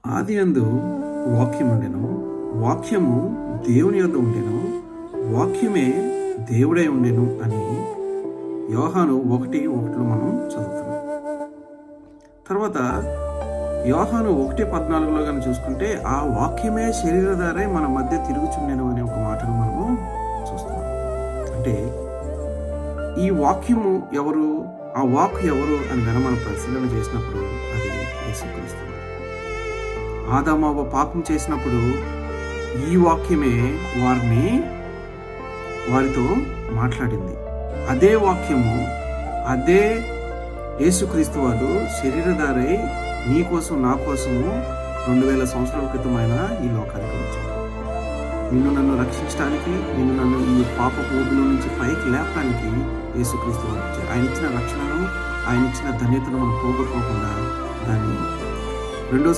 ఆదియందు వాక్యముండెను, వాక్యము దేవుని యొద్ద ఉండెను, వాక్యమే దేవుడై ఉండెను అని యోహాను 1:1 మనం చదువుతున్నాం. తర్వాత యోహాను 1:14 కానీ చూసుకుంటే ఆ వాక్యమే శరీరధారై మన మధ్య తిరుగుచుండెను అనే ఒక మాటను మనము చూస్తున్నాం. అంటే ఈ వాక్యము ఎవరు, ఆ వాక్కు ఎవరు అని కనుక మనం పరిశీలన చేసినప్పుడు అది యేసుక్రీస్తు. ఆదాము అవ్వ పాపం చేసినప్పుడు ఈ వాక్యమే వారితో మాట్లాడింది. అదే వాక్యము, అదే యేసుక్రీస్తు వారు శరీరధారై నీ కోసం నా కోసము 2000 సంవత్సరాల క్రితమైన ఈ లోకానికి వచ్చాడు. నిన్ను నన్ను రక్షించడానికి, నిన్ను నన్ను ఈ పాపపు ఊబిలో నుంచి పైకి లేపడానికి యేసుక్రీస్తు వారు వచ్చారు. ఆయన ఇచ్చిన రక్షణను, ఆయన ఇచ్చిన ధన్యతను మనం పోగొట్టుకోకుండా దాన్ని రెండో